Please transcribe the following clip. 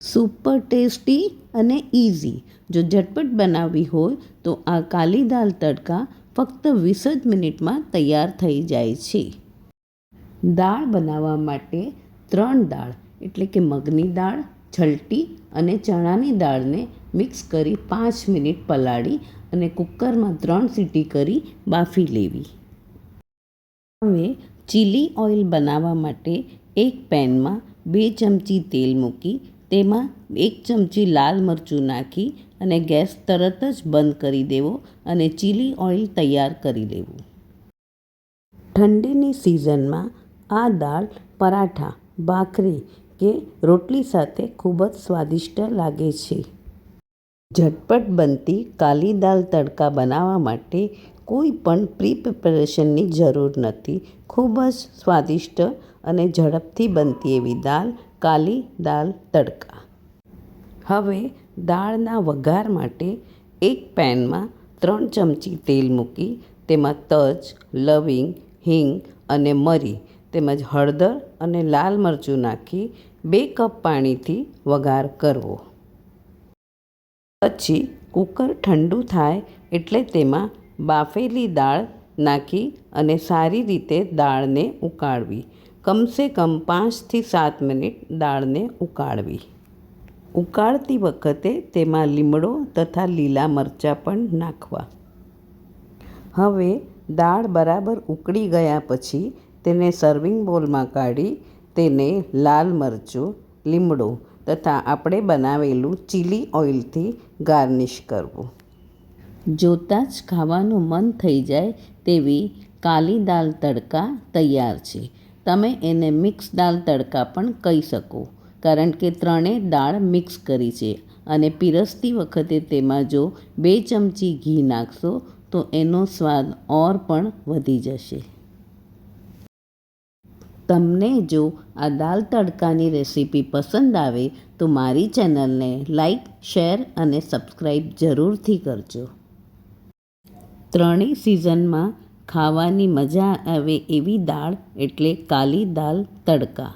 Super tasty અને easy. જો ઝટપટ બનાવવી હોય તો આ કાલી દાલ તડકા ફક્ત 20 જ મિનિટમાં તૈયાર થઈ જાય છે. દાળ બનાવવા માટે 3 દાળ એટલે કે મગની દાળ, છલટી અને ચણાની દાળને મિક્સ કરી 5 મિનિટ પલાળી અને કુકરમાં 3 સીટી કરી બાફી લેવી. હવે ચીલી ઓઇલ બનાવવા માટે એક પેનમાં 2 ચમચી તેલ મૂકી તેમાં 1 ચમચી લાલ મરચું નાખી અને ગેસ તરત જ બંધ કરી દેવો અને ચીલી ઓઇલ તૈયાર કરી લેવું. ઠંડીની સિઝનમાં આ દાળ પરાઠા, ભાખરી કે રોટલી સાથે ખૂબ જ સ્વાદિષ્ટ લાગે છે. ઝટપટ બનતી કાલી દાલ તડકા બનાવવા માટે કોઈ પણ પ્રિપરેશનની જરૂર નથી. ખૂબ જ સ્વાદિષ્ટ અને ઝડપથી બનતી એવી દાલ કાલી દાલ તડકા. હવે દાળના વઘાર માટે એક પેનમાં 3 ચમચી તેલ મૂકી તેમાં તજ, લવિંગ, હિંગ અને મરી તેમજ હળદર અને લાલ મરચું નાખી 2 કપ પાણીથી વઘાર કરવો. પછી કુકર ઠંડુ થાય એટલે તેમાં બાફેલી દાળ નાખી અને સારી રીતે દાળને ઉકાળવી. કમસે કમ 5થી 7 મિનિટ દાળને ઉકાળવી. ઉકાળતી વખતે તેમાં લીમડો તથા લીલા મરચાં પણ નાખવા. હવે દાળ બરાબર ઉકળી ગયા પછી તેને સર્વિંગ બોલમાં કાઢી તેને લાલ મરચું, લીમડો તથા આપણે બનાવેલું ચીલી ઓઇલથી ગાર્નિશ કરવું. જોતાં જ ખાવાનું મન થઈ જાય તેવી કાલી દાલ તડકા તૈયાર છે. તમે એને મિક્સ દાલ તડકા પણ કહી શકો કારણ કે ત્રણેય દાળ મિક્સ કરી છે અને પીરસતી વખતે તેમાં જો 2 ચમચી ઘી નાખશો તો એનો સ્વાદ ઓર પણ વધી જશે. તમને જો આ દાલ તડકાની રેસીપી પસંદ આવે તો મારી ચેનલને લાઈક, શેર અને સબસ્ક્રાઈબ જરૂરથી કરજો. ત્રણેય સિઝનમાં ખાવાની મજા આવે એવી દાળ એટલે કાલી દાલ તડકા.